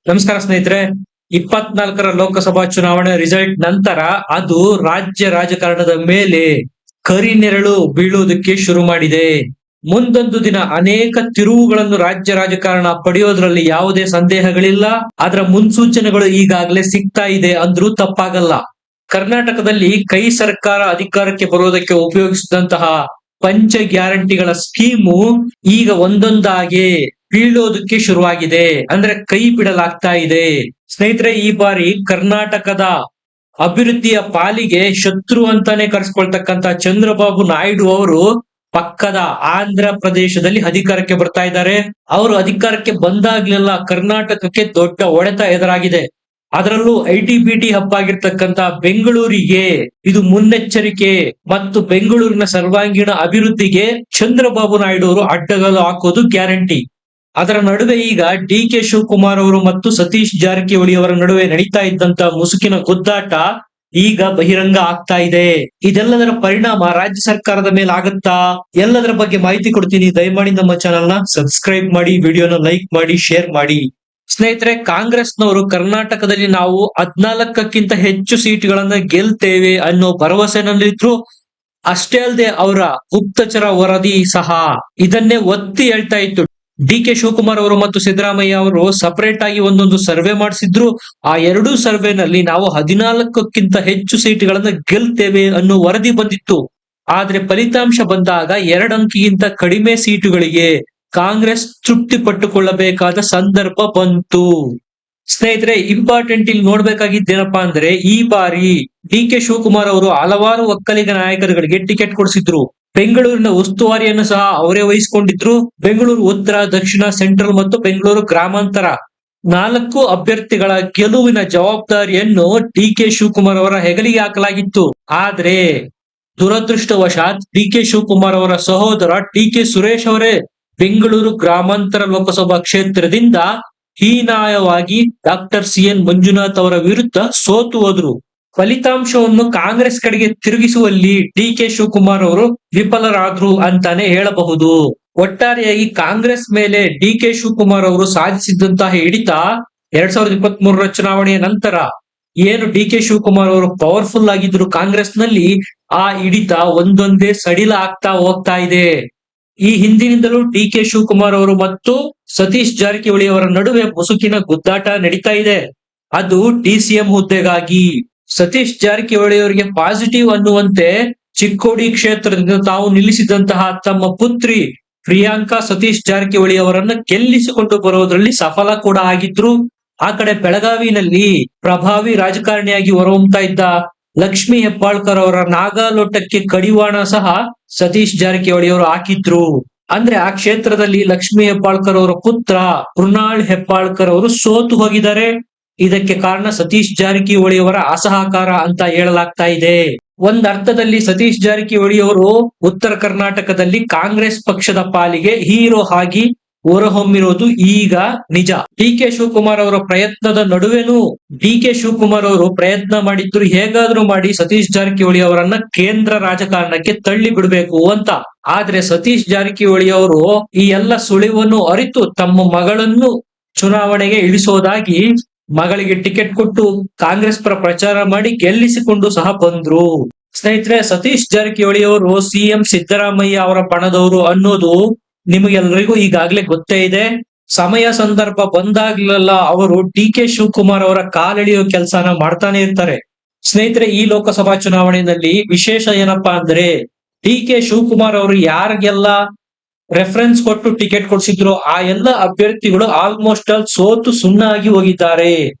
ನಮಸ್ಕಾರ ಸ್ನೇಹಿತರೆ. 24ರ ಲೋಕಸಭಾ ಚುನಾವಣೆ ರಿಸಲ್ಟ್ ನಂತರ ಅದು ರಾಜ್ಯ ರಾಜಕಾರಣದ ಮೇಲೆ ಕರಿನೆರಳು ಬೀಳುವುದಕ್ಕೆ ಶುರು ಮಾಡಿದೆ. ಮುಂದೊಂದು ದಿನ ಅನೇಕ ತಿರುವುಗಳನ್ನು ರಾಜ್ಯ ರಾಜಕಾರಣ ಪಡೆಯೋದ್ರಲ್ಲಿ ಯಾವುದೇ ಸಂದೇಹಗಳಿಲ್ಲ. ಅದರ ಮುನ್ಸೂಚನೆಗಳು ಈಗಾಗಲೇ ಸಿಗ್ತಾ ಇದೆ ಅಂದ್ರೂ ತಪ್ಪಾಗಲ್ಲ. ಕರ್ನಾಟಕದಲ್ಲಿ ಕೈ ಸರ್ಕಾರ ಅಧಿಕಾರಕ್ಕೆ ಬರೋದಕ್ಕೆ ಉಪಯೋಗಿಸಿದಂತಹ ಪಂಚ ಗ್ಯಾರಂಟಿಗಳ ಸ್ಕೀಮು ಈಗ ಒಂದೊಂದಾಗಿ ಬೀಳೋದಕ್ಕೆ ಶುರುವಾಗಿದೆ. ಅಂದ್ರೆ ಕೈ ಬಿಡಲಾಗ್ತಾ ಇದೆ. ಸ್ನೇಹಿತರೆ, ಈ ಬಾರಿ ಕರ್ನಾಟಕದ ಅಭಿವೃದ್ಧಿಯ ಪಾಲಿಗೆ ಶತ್ರು ಅಂತಾನೆ ಕರೆಸ್ಕೊಳ್ತಕ್ಕಂತ ಚಂದ್ರಬಾಬು ನಾಯ್ಡು ಅವರು ಪಕ್ಕದ ಆಂಧ್ರ ಪ್ರದೇಶದಲ್ಲಿ ಅಧಿಕಾರಕ್ಕೆ ಬರ್ತಾ ಇದ್ದಾರೆ. ಅವರು ಅಧಿಕಾರಕ್ಕೆ ಬಂದಾಗ್ಲೆಲ್ಲ ಕರ್ನಾಟಕಕ್ಕೆ ದೊಡ್ಡ ಹೊಡೆತ ಎದುರಾಗಿದೆ. ಅದರಲ್ಲೂ ಐಟಿ-ಬಿಟಿ ಹಬ್ ಆಗಿರ್ತಕ್ಕಂತ ಬೆಂಗಳೂರಿಗೆ ಇದು ಮುನ್ನೆಚ್ಚರಿಕೆ ಮತ್ತು ಬೆಂಗಳೂರಿನ ಸರ್ವಾಂಗೀಣ ಅಭಿವೃದ್ಧಿಗೆ ಚಂದ್ರಬಾಬು ನಾಯ್ಡು ಅವರು ಅಡ್ಡಗಾಲು ಹಾಕೋದು ಗ್ಯಾರಂಟಿ. ಅದರ ನಡುವೆ ಈಗ ಡಿ.ಕೆ. ಶಿವಕುಮಾರ್ ಅವರು ಮತ್ತು ಸತೀಶ್ ಜಾರಕಿಹೊಳಿ ಅವರ ನಡುವೆ ನಡೀತಾ ಇದ್ದಂತ ಮುಸುಕಿನ ಗುದ್ದಾಟ ಈಗ ಬಹಿರಂಗ ಆಗ್ತಾ ಇದೆ. ಇದೆಲ್ಲದರ ಪರಿಣಾಮ ರಾಜ್ಯ ಸರ್ಕಾರದ ಮೇಲೆ ಆಗುತ್ತಾ? ಎಲ್ಲದರ ಬಗ್ಗೆ ಮಾಹಿತಿ ಕೊಡ್ತೀನಿ. ದಯಮಾಡಿ ನಮ್ಮ ಚಾನೆಲ್ ನ ಸಬ್ಸ್ಕ್ರೈಬ್ ಮಾಡಿ, ವಿಡಿಯೋನ ಲೈಕ್ ಮಾಡಿ, ಶೇರ್ ಮಾಡಿ. ಸ್ನೇಹಿತರೆ, ಕಾಂಗ್ರೆಸ್ನವರು ಕರ್ನಾಟಕದಲ್ಲಿ ನಾವು 14ಕ್ಕಿಂತ ಹೆಚ್ಚು ಸೀಟ್ಗಳನ್ನ ಗೆಲ್ತೇವೆ ಅನ್ನೋ ಭರವಸೆನಲ್ಲಿದ್ರು. ಅಷ್ಟೇ ಅಲ್ಲದೆ ಅವರ ಗುಪ್ತಚರ ವರದಿ ಸಹ ಇದನ್ನೇ ಒತ್ತಿ ಹೇಳ್ತಾ ಇತ್ತು. ಡಿ.ಕೆ. ಶಿವಕುಮಾರ್ ಅವರು ಮತ್ತು ಸಿದ್ದರಾಮಯ್ಯ ಅವರು ಸಪರೇಟ್ ಆಗಿ ಒಂದೊಂದು ಸರ್ವೆ ಮಾಡಿಸಿದ್ರು. ಆ ಎರಡೂ ಸರ್ವೆನಲ್ಲಿ ನಾವು 14ಕ್ಕಿಂತ ಹೆಚ್ಚು ಸೀಟ್ಗಳನ್ನ ಗೆಲ್ತೇವೆ ಅನ್ನೋ ವರದಿ ಬಂದಿತ್ತು. ಆದ್ರೆ ಫಲಿತಾಂಶ ಬಂದಾಗ 2 ಅಂಕಿಗಿಂತ ಕಡಿಮೆ ಸೀಟುಗಳಿಗೆ ಕಾಂಗ್ರೆಸ್ ತೃಪ್ತಿ ಪಟ್ಟುಕೊಳ್ಳಬೇಕಾದ ಸಂದರ್ಭ ಬಂತು. ಸ್ನೇಹಿತರೆ, ಇಂಪಾರ್ಟೆಂಟ್ ಇಲ್ಲಿ ನೋಡ್ಬೇಕಾಗಿದ್ದೇನಪ್ಪಾ ಅಂದ್ರೆ, ಈ ಬಾರಿ ಡಿ.ಕೆ. ಶಿವಕುಮಾರ್ ಅವರು ಹಲವಾರು ಒಕ್ಕಲಿಗ ನಾಯಕರುಗಳಿಗೆ ಟಿಕೆಟ್ ಕೊಡಿಸಿದ್ರು. ಬೆಂಗಳೂರಿನ ಉಸ್ತುವಾರಿಯನ್ನು ಸಹ ಅವರೇ ವಹಿಸಿಕೊಂಡಿದ್ರು. ಬೆಂಗಳೂರು ಉತ್ತರ, ದಕ್ಷಿಣ, ಸೆಂಟ್ರಲ್ ಮತ್ತು ಬೆಂಗಳೂರು ಗ್ರಾಮಾಂತರ 4 ಅಭ್ಯರ್ಥಿಗಳ ಗೆಲುವಿನ ಜವಾಬ್ದಾರಿಯನ್ನು ಡಿ.ಕೆ. ಶಿವಕುಮಾರ್ ಅವರ ಹೆಗಲಿಗೆ ಹಾಕಲಾಗಿತ್ತು. ಆದ್ರೆ ದುರದೃಷ್ಟವಶಾತ್ ಡಿ.ಕೆ. ಶಿವಕುಮಾರ್ ಅವರ ಸಹೋದರ ಡಿ.ಕೆ. ಸುರೇಶ್ ಅವರೇ ಬೆಂಗಳೂರು ಗ್ರಾಮಾಂತರ ಲೋಕಸಭಾ ಕ್ಷೇತ್ರದಿಂದ ಹೀನಾಯವಾಗಿ ಡಾಕ್ಟರ್ ಸಿ.ಎನ್. ಮಂಜುನಾಥ್ ಅವರ ವಿರುದ್ಧ ಸೋತು ಹೋದ್ರು. ಫಲಿತಾಂಶವನ್ನು ಕಾಂಗ್ರೆಸ್ ಕಡೆಗೆ ತಿರುಗಿಸುವಲ್ಲಿ ಡಿ.ಕೆ. ಶಿವಕುಮಾರ್ ಅವರು ವಿಫಲರಾದ್ರು ಅಂತಾನೆ ಹೇಳಬಹುದು. ಒಟ್ಟಾರೆಯಾಗಿ ಕಾಂಗ್ರೆಸ್ ಮೇಲೆ ಡಿ.ಕೆ. ಶಿವಕುಮಾರ್ ಅವರು ಸಾಧಿಸಿದಂತಹ ಹಿಡಿತ 2023ರ ಚುನಾವಣೆಯ ನಂತರ ಏನು ಡಿ.ಕೆ. ಶಿವಕುಮಾರ್ ಅವರು ಪವರ್ಫುಲ್ ಆಗಿದ್ರು ಕಾಂಗ್ರೆಸ್ ನಲ್ಲಿ, ಆ ಹಿಡಿತ ಒಂದೊಂದೇ ಸಡಿಲ ಆಗ್ತಾ ಹೋಗ್ತಾ ಇದೆ. ಈ ಹಿಂದಿನಿಂದಲೂ ಡಿ.ಕೆ. ಶಿವಕುಮಾರ್ ಅವರು ಮತ್ತು ಸತೀಶ್ ಜಾರಕಿಹೊಳಿ ಅವರ ನಡುವೆ ಮುಸುಕಿನ ಗುದ್ದಾಟ ನಡೀತಾ ಇದೆ. ಅದು ಡಿ.ಸಿ.ಎಂ ಹುದ್ದೆಗಾಗಿ. ಸತೀಶ್ ಜಾರಕಿಹೊಳಿ ಅವರಿಗೆ ಪಾಸಿಟಿವ್ ಅನ್ನುವಂತೆ ಚಿಕ್ಕೋಡಿ ಕ್ಷೇತ್ರದಿಂದ ತಾವು ನಿಲ್ಲಿಸಿದಂತಹ ತಮ್ಮ ಪುತ್ರಿ ಪ್ರಿಯಾಂಕಾ ಸತೀಶ್ ಜಾರಕಿಹೊಳಿ ಅವರನ್ನ ಗೆಲ್ಲಿಸಿಕೊಂಡು ಬರೋದ್ರಲ್ಲಿ ಸಫಲ ಕೂಡ ಆಗಿದ್ರು. ಆ ಕಡೆ ಬೆಳಗಾವಿನಲ್ಲಿ ಪ್ರಭಾವಿ ರಾಜಕಾರಣಿಯಾಗಿ ಹೊರಹೊಮ್ತಾ ಇದ್ದ ಲಕ್ಷ್ಮೀ ಹೆಬ್ಬಾಳ್ಕರ್ ಅವರ ನಾಗಾಲೋಟಕ್ಕೆ ಕಡಿವಾಣ ಸಹ ಸತೀಶ್ ಜಾರಕಿಹೊಳಿ ಅವರು ಹಾಕಿದ್ರು. ಅಂದ್ರೆ ಆ ಕ್ಷೇತ್ರದಲ್ಲಿ ಲಕ್ಷ್ಮೀ ಹೆಬ್ಬಾಳ್ಕರ್ ಅವರ ಪುತ್ರ ಮೃಣಾಲ್ ಹೆಬ್ಬಾಳ್ಕರ್ ಅವರು ಸೋತು ಹೋಗಿದ್ದಾರೆ. ಇದಕ್ಕೆ ಕಾರಣ ಸತೀಶ್ ಜಾರಕಿಹೊಳಿ ಅವರ ಅಸಹಕಾರ ಅಂತ ಹೇಳಲಾಗ್ತಾ ಇದೆ. ಒಂದ್ ಅರ್ಥದಲ್ಲಿ ಸತೀಶ್ ಜಾರಕಿಹೊಳಿ ಅವರು ಉತ್ತರ ಕರ್ನಾಟಕದಲ್ಲಿ ಕಾಂಗ್ರೆಸ್ ಪಕ್ಷದ ಪಾಲಿಗೆ ಹೀರೋ ಆಗಿ ಹೊರಹೊಮ್ಮಿರೋದು ಈಗ ನಿಜ. ಡಿ.ಕೆ. ಶಿವಕುಮಾರ್ ಅವರ ಪ್ರಯತ್ನದ ನಡುವೆನೂ ಡಿ.ಕೆ. ಶಿವಕುಮಾರ್ ಅವರು ಪ್ರಯತ್ನ ಮಾಡಿದ್ರು, ಹೇಗಾದ್ರೂ ಮಾಡಿ ಸತೀಶ್ ಜಾರಕಿಹೊಳಿ ಅವರನ್ನ ಕೇಂದ್ರ ರಾಜಕಾರಣಕ್ಕೆ ತಳ್ಳಿ ಬಿಡಬೇಕು ಅಂತ. ಆದ್ರೆ ಸತೀಶ್ ಜಾರಕಿಹೊಳಿ ಅವರು ಈ ಎಲ್ಲ ಸುಳಿವನ್ನು ಅರಿತು ತಮ್ಮ ಮಗಳನ್ನು ಚುನಾವಣೆಗೆ ಇಳಿಸೋದಾಗಿ ಮಗಳಿಗೆ ಟಿಕೆಟ್ ಕೊಟ್ಟು ಕಾಂಗ್ರೆಸ್ ಪರ ಪ್ರಚಾರ ಮಾಡಿ ಗೆಲ್ಲಿಸಿಕೊಂಡು ಸಹ ಬಂದ್ರು. ಸ್ನೇಹಿತರೆ, ಸತೀಶ್ ಜಾರಕಿಹೊಳಿ ಅವರು ಸಿಎಂ ಸಿದ್ದರಾಮಯ್ಯ ಅವರ ಬಣದವರು ಅನ್ನೋದು ನಿಮಗೆಲ್ಲರಿಗೂ ಈಗಾಗಲೇ ಗೊತ್ತೇ ಇದೆ. ಸಮಯ ಸಂದರ್ಭ ಬಂದಾಗ್ಲೆಲ್ಲ ಅವರು ಡಿ.ಕೆ. ಶಿವಕುಮಾರ್ ಅವರ ಕಾಲೆಳೆಯೋ ಕೆಲಸನ ಮಾಡ್ತಾನೆ ಇರ್ತಾರೆ. ಸ್ನೇಹಿತರೆ, ಈ ಲೋಕಸಭಾ ಚುನಾವಣೆಯಲ್ಲಿ ವಿಶೇಷ ಏನಪ್ಪಾ ಅಂದ್ರೆ, ಡಿ.ಕೆ. ಶಿವಕುಮಾರ್ ಅವರು ಯಾರಿಗೆಲ್ಲ ರೆಫರೆನ್ಸ್ ಕೊಟ್ಟು ಟಿಕೆಟ್ ಕೊಡಿಸಿದ್ರು ಆ ಎಲ್ಲ ಅಭ್ಯರ್ಥಿಗಳು ಆಲ್ಮೋಸ್ಟ್ ಆಲ್ ಸೋತು ಸುಣ್ಣಾಗಿ ಹೋಗಿದ್ದಾರೆ.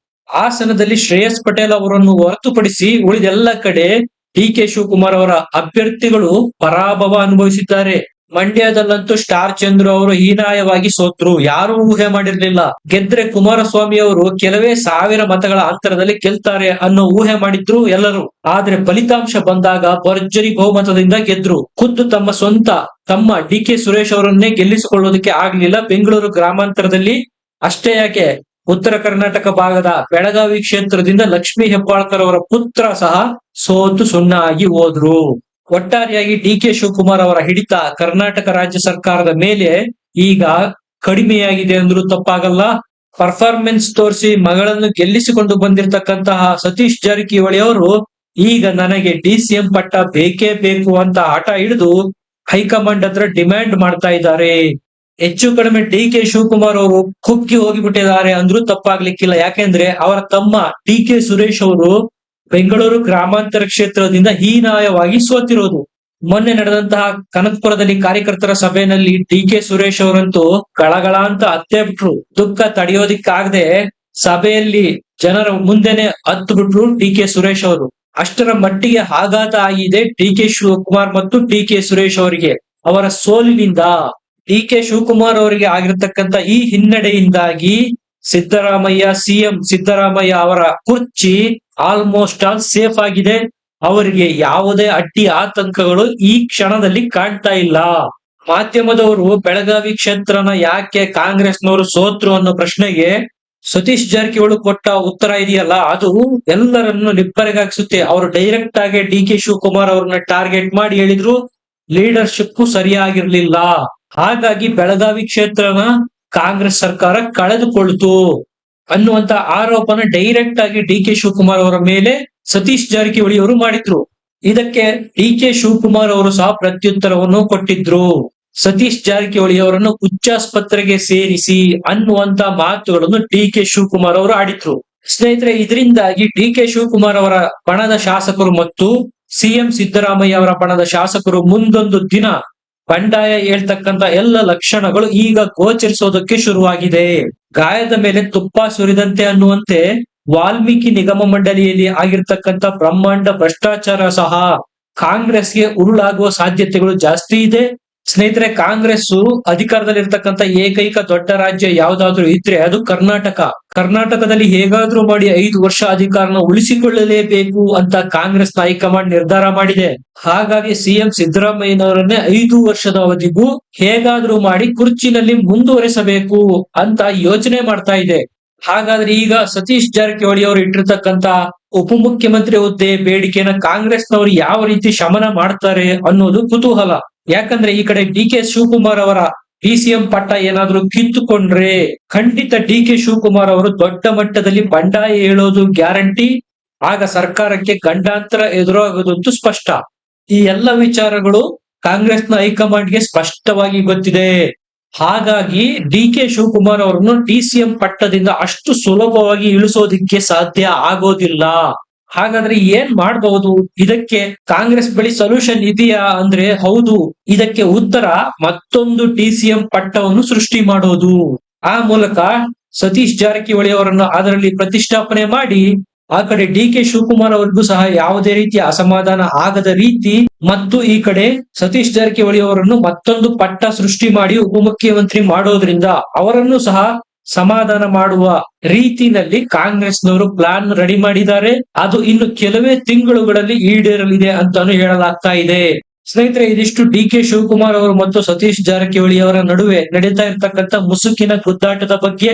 ಹಾಸನದಲ್ಲಿ ಶ್ರೇಯಸ್ ಪಟೇಲ್ ಅವರನ್ನು ಹೊರತುಪಡಿಸಿ ಉಳಿದೆಲ್ಲ ಕಡೆ ಡಿ.ಕೆ. ಶಿವಕುಮಾರ್ ಅವರ ಅಭ್ಯರ್ಥಿಗಳು ಪರಾಭವ ಅನುಭವಿಸಿದ್ದಾರೆ. ಮಂಡ್ಯದಲ್ಲಂತೂ ಸ್ಟಾರ್ ಚಂದ್ರು ಅವರು ಹೀನಾಯವಾಗಿ ಸೋತ್ರು. ಯಾರು ಊಹೆ ಮಾಡಿರ್ಲಿಲ್ಲ. ಗೆದ್ರೆ ಕುಮಾರಸ್ವಾಮಿ ಅವರು ಕೆಲವೇ ಸಾವಿರ ಮತಗಳ ಅಂತರದಲ್ಲಿ ಗೆಲ್ತಾರೆ ಅನ್ನೋ ಊಹೆ ಮಾಡಿದ್ರು ಎಲ್ಲರೂ. ಆದ್ರೆ ಫಲಿತಾಂಶ ಬಂದಾಗ ಭರ್ಜರಿ ಬಹುಮತದಿಂದ ಗೆದ್ರು. ಖುದ್ದು ತಮ್ಮ ಡಿ.ಕೆ. ಸುರೇಶ್ ಅವರನ್ನೇ ಗೆಲ್ಲಿಸಿಕೊಳ್ಳೋದಕ್ಕೆ ಆಗ್ಲಿಲ್ಲ. ಬೆಂಗಳೂರು ಗ್ರಾಮಾಂತರದಲ್ಲಿ ಅಷ್ಟೇ ಯಾಕೆ, ಉತ್ತರ ಕರ್ನಾಟಕ ಭಾಗದ ಬೆಳಗಾವಿ ಕ್ಷೇತ್ರದಿಂದ ಲಕ್ಷ್ಮೀ ಹೆಬ್ಬಾಳ್ಕರ್ ಅವರ ಪುತ್ರ ಸಹ ಸೋತು ಸುಣ್ಣಾಗಿ ಹೋದ್ರು. ಒಟ್ಟಾರೆಯಾಗಿ ಡಿ.ಕೆ. ಶಿವಕುಮಾರ್ ಅವರ ಹಿಡಿತ ಕರ್ನಾಟಕ ರಾಜ್ಯ ಸರ್ಕಾರದ ಮೇಲೆ ಈಗ ಕಡಿಮೆಯಾಗಿದೆ ಅಂದ್ರೂ ತಪ್ಪಾಗಲ್ಲ. ಪರ್ಫಾರ್ಮೆನ್ಸ್ ತೋರಿಸಿ ಮಗಳನ್ನು ಗೆಲ್ಲಿಸಿಕೊಂಡು ಬಂದಿರತಕ್ಕಂತಹ ಸತೀಶ್ ಜಾರಕಿಹೊಳಿ ಅವರು ಈಗ ನನಗೆ DCM ಪಟ್ಟ ಬೇಕೇ ಬೇಕು ಅಂತ ಆಟ ಹಿಡಿದು ಹೈಕಮಾಂಡ್ ಹತ್ರ ಡಿಮ್ಯಾಂಡ್ ಮಾಡ್ತಾ ಇದ್ದಾರೆ. ಹೆಚ್ಚು ಕಡಿಮೆ DK ಶಿವಕುಮಾರ್ ಅವರು ಕುಗ್ಗಿ ಹೋಗಿಬಿಟ್ಟಿದ್ದಾರೆ ಅಂದ್ರೂ ತಪ್ಪಾಗ್ಲಿಕ್ಕಿಲ್ಲ. ಯಾಕೆಂದ್ರೆ ಅವರ ತಮ್ಮ DK ಸುರೇಶ್ ಅವರು ಬೆಂಗಳೂರು ಗ್ರಾಮಾಂತರ ಕ್ಷೇತ್ರದಿಂದ ಹೀನಾಯವಾಗಿ ಸೋತಿರೋದು. ಮೊನ್ನೆ ನಡೆದಂತಹ ಕನಕಪುರದಲ್ಲಿ ಕಾರ್ಯಕರ್ತರ ಸಭೆಯಲ್ಲಿ DK ಸುರೇಶ್ ಅವರಂತೂ ಗಳಗಳ ಅಂತ ಅತ್ತೇ ಬಿಟ್ರು. ದುಃಖ ತಡೆಯೋದಿಕ್ಕಾಗದೆ ಸಭೆಯಲ್ಲಿ ಜನರ ಮುಂದೆನೆ ಹತ್ತು ಬಿಟ್ರು DK ಸುರೇಶ್ ಅವರು. ಅಷ್ಟರ ಮಟ್ಟಿಗೆ ಆಘಾತ ಆಗಿದೆ DK ಶಿವಕುಮಾರ್ ಮತ್ತು DK ಸುರೇಶ್ ಅವರಿಗೆ. ಅವರ ಸೋಲಿನಿಂದ DK ಶಿವಕುಮಾರ್ ಅವರಿಗೆ ಆಗಿರತಕ್ಕಂತ ಈ ಹಿನ್ನಡೆಯಿಂದಾಗಿ ಸಿಎಂ ಸಿದ್ದರಾಮಯ್ಯ ಅವರ ಕುರ್ಚಿ ಆಲ್ಮೋಸ್ಟ್ ಆಲ್ ಸೇಫ್ ಆಗಿದೆ. ಅವರಿಗೆ ಯಾವುದೇ ಅಡ್ಡಿ ಆತಂಕಗಳು ಈ ಕ್ಷಣದಲ್ಲಿ ಕಾಣ್ತಾ ಇಲ್ಲ. ಮಾಧ್ಯಮದವರು ಬೆಳಗಾವಿ ಕ್ಷೇತ್ರನ ಯಾಕೆ ಕಾಂಗ್ರೆಸ್ನವರು ಸೋತ್ರು ಅನ್ನೋ ಪ್ರಶ್ನೆಗೆ ಸತೀಶ್ ಜಾರಕಿಹೊಳಿ ಕೊಟ್ಟ ಉತ್ತರ ಇದೆಯಲ್ಲ, ಅದು ಎಲ್ಲರನ್ನು ನಿಬ್ಬರೆಗಾಗಿಸುತ್ತೆ. ಅವರು ಡೈರೆಕ್ಟ್ ಆಗಿ DK ಶಿವಕುಮಾರ್ ಅವ್ರನ್ನ ಟಾರ್ಗೆಟ್ ಮಾಡಿ ಹೇಳಿದ್ರು ಲೀಡರ್ಶಿಪ್ ಸರಿಯಾಗಿರ್ಲಿಲ್ಲ, ಹಾಗಾಗಿ ಬೆಳಗಾವಿ ಕ್ಷೇತ್ರನ ಕಾಂಗ್ರೆಸ್ ಸರ್ಕಾರ ಕಳೆದುಕೊಳ್ತು ಅನ್ನುವಂತ ಆರೋಪನ ಡೈರೆಕ್ಟ್ ಆಗಿ DK ಶಿವಕುಮಾರ್ ಅವರ ಮೇಲೆ ಸತೀಶ್ ಜಾರಕಿಹೊಳಿ ಅವರು ಮಾಡಿದ್ರು. ಇದಕ್ಕೆ DK ಶಿವಕುಮಾರ್ ಅವರು ಸಹ ಪ್ರತ್ಯುತ್ತರವನ್ನು ಕೊಟ್ಟಿದ್ರು. ಸತೀಶ್ ಜಾರಕಿಹೊಳಿ ಅವರನ್ನು ಹುಚ್ಚಾಸ್ಪತ್ರೆಗೆ ಸೇರಿಸಿ ಅನ್ನುವಂತ ಮಾತುಗಳನ್ನು DK ಶಿವಕುಮಾರ್ ಅವರು ಆಡಿದ್ರು. ಸ್ನೇಹಿತರೆ, ಇದರಿಂದಾಗಿ DK ಶಿವಕುಮಾರ್ ಅವರ ಬಣದ ಶಾಸಕರು ಮತ್ತು CM ಸಿದ್ದರಾಮಯ್ಯ ಅವರ ಬಣದ ಶಾಸಕರು ಮುಂದೊಂದು ದಿನ ಬಂಡಾಯ ಹೇಳ್ತಕ್ಕಂತ ಎಲ್ಲ ಲಕ್ಷಣಗಳು ಈಗ ಗೋಚರಿಸೋದಕ್ಕೆ ಶುರುವಾಗಿದೆ. ಗಾಯದ ಮೇಲೆ ತುಪ್ಪ ಸುರಿದಂತೆ ಅನ್ನುವಂತೆ ವಾಲ್ಮೀಕಿ ನಿಗಮ ಮಂಡಳಿಯಲ್ಲಿ ಆಗಿರ್ತಕ್ಕಂಥ ಬ್ರಹ್ಮಾಂಡ ಭ್ರಷ್ಟಾಚಾರ ಸಹ ಕಾಂಗ್ರೆಸ್ಗೆ ಉರುಳಾಗುವ ಸಾಧ್ಯತೆಗಳು ಜಾಸ್ತಿ ಇದೆ. ಸ್ನೇಹಿತರೆ, ಕಾಂಗ್ರೆಸ್ ಅಧಿಕಾರದಲ್ಲಿರ್ತಕ್ಕಂಥ ಏಕೈಕ ದೊಡ್ಡ ರಾಜ್ಯ ಯಾವ್ದಾದ್ರು ಇದ್ರೆ ಅದು ಕರ್ನಾಟಕ. ಕರ್ನಾಟಕದಲ್ಲಿ ಹೇಗಾದ್ರೂ ಮಾಡಿ 5 ವರ್ಷ ಅಧಿಕಾರನ ಉಳಿಸಿಕೊಳ್ಳಲೇಬೇಕು ಅಂತ ಕಾಂಗ್ರೆಸ್ ಹೈಕಮಾಂಡ್ ನಿರ್ಧಾರ ಮಾಡಿದೆ. ಹಾಗಾಗಿ CM ಸಿದ್ದರಾಮಯ್ಯನವರನ್ನೇ 5 ವರ್ಷದ ಅವಧಿಗೂ ಹೇಗಾದ್ರೂ ಮಾಡಿ ಕುರ್ಚಿನಲ್ಲಿ ಮುಂದುವರೆಸಬೇಕು ಅಂತ ಯೋಚನೆ ಮಾಡ್ತಾ ಇದೆ. ಹಾಗಾದ್ರೆ ಈಗ ಸತೀಶ್ ಜಾರಕಿಹೊಳಿ ಅವರು ಇಟ್ಟಿರ್ತಕ್ಕಂತ ಉಪಮುಖ್ಯಮಂತ್ರಿ ಹುದ್ದೆ ಬೇಡಿಕೆನ ಕಾಂಗ್ರೆಸ್ನವರು ಯಾವ ರೀತಿ ಶಮನ ಮಾಡ್ತಾರೆ ಅನ್ನೋದು ಕುತೂಹಲ. ಯಾಕಂದ್ರೆ ಈ ಕಡೆ DK ಶಿವಕುಮಾರ್ ಅವರ DCM ಪಟ್ಟ ಏನಾದ್ರೂ ಕಿತ್ತುಕೊಂಡ್ರೆ ಖಂಡಿತ DK ಶಿವಕುಮಾರ್ ಅವರು ದೊಡ್ಡ ಮಟ್ಟದಲ್ಲಿ ಬಂಡಾಯ ಹೇಳೋದು ಗ್ಯಾರಂಟಿ. ಆಗ ಸರ್ಕಾರಕ್ಕೆ ಗಂಡಾಂತರ ಎದುರಾಗೋದಂತೂ ಸ್ಪಷ್ಟ. ಈ ಎಲ್ಲ ವಿಚಾರಗಳು ಕಾಂಗ್ರೆಸ್ನ ಹೈಕಮಾಂಡ್ಗೆ ಸ್ಪಷ್ಟವಾಗಿ ಗೊತ್ತಿದೆ. ಹಾಗಾಗಿ DK ಶಿವಕುಮಾರ್ ಅವರನ್ನು DCM ಪಟ್ಟದಿಂದ ಅಷ್ಟು ಸುಲಭವಾಗಿ ಇಳಿಸೋದಿಕ್ಕೆ ಸಾಧ್ಯ ಆಗೋದಿಲ್ಲ. ಹಾಗಾದ್ರೆ ಏನ್ ಮಾಡಬಹುದು? ಇದಕ್ಕೆ ಕಾಂಗ್ರೆಸ್ ಬಳಿ ಸೊಲ್ಯೂಷನ್ ಇದೆಯಾ ಅಂದ್ರೆ ಹೌದು. ಇದಕ್ಕೆ ಉತ್ತರ ಮತ್ತೊಂದು DCM ಪಟ್ಟವನ್ನು ಸೃಷ್ಟಿ ಮಾಡೋದು. ಆ ಮೂಲಕ ಸತೀಶ್ ಜಾರಕಿಹೊಳಿ ಅವರನ್ನು ಅದರಲ್ಲಿ ಪ್ರತಿಷ್ಠಾಪನೆ ಮಾಡಿ ಆ ಕಡೆ DK ಶಿವಕುಮಾರ್ ಅವರಿಗೂ ಸಹ ಯಾವುದೇ ರೀತಿಯ ಅಸಮಾಧಾನ ಆಗದ ರೀತಿ ಮತ್ತು ಈ ಕಡೆ ಸತೀಶ್ ಜಾರಕಿಹೊಳಿ ಅವರನ್ನು ಮತ್ತೊಂದು ಪಟ್ಟ ಸೃಷ್ಟಿ ಮಾಡಿ ಉಪಮುಖ್ಯಮಂತ್ರಿ ಮಾಡೋದ್ರಿಂದ ಅವರನ್ನು ಸಹ ಸಮಾಧಾನ ಮಾಡುವ ರೀತಿನಲ್ಲಿ ಕಾಂಗ್ರೆಸ್ನವರು ಪ್ಲಾನ್ ರೆಡಿ ಮಾಡಿದ್ದಾರೆ. ಅದು ಇನ್ನು ಕೆಲವೇ ತಿಂಗಳುಗಳಲ್ಲಿ ಈಡೇರಲಿದೆ ಅಂತಾನು ಹೇಳಲಾಗ್ತಾ ಇದೆ. ಸ್ನೇಹಿತರೆ, ಇದಿಷ್ಟು DK ಶಿವಕುಮಾರ್ ಅವರು ಮತ್ತು ಸತೀಶ್ ಜಾರಕಿಹೊಳಿ ಅವರ ನಡುವೆ ನಡೀತಾ ಇರ್ತಕ್ಕಂಥ ಮುಸುಕಿನ ಗುದ್ದಾಟದ ಬಗ್ಗೆ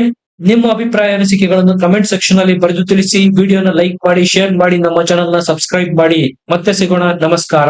ನಿಮ್ಮ ಅಭಿಪ್ರಾಯ ಅನಿಸಿಕೆಗಳನ್ನು ಕಮೆಂಟ್ ಸೆಕ್ಷನ್ ಅಲ್ಲಿ ಬರೆದು ತಿಳಿಸಿ. ವಿಡಿಯೋನ ಲೈಕ್ ಮಾಡಿ, ಶೇರ್ ಮಾಡಿ, ನಮ್ಮ ಚಾನೆಲ್ ನ ಸಬ್ಸ್ಕ್ರೈಬ್ ಮಾಡಿ. ಮತ್ತೆ ಸಿಗೋಣ. ನಮಸ್ಕಾರ.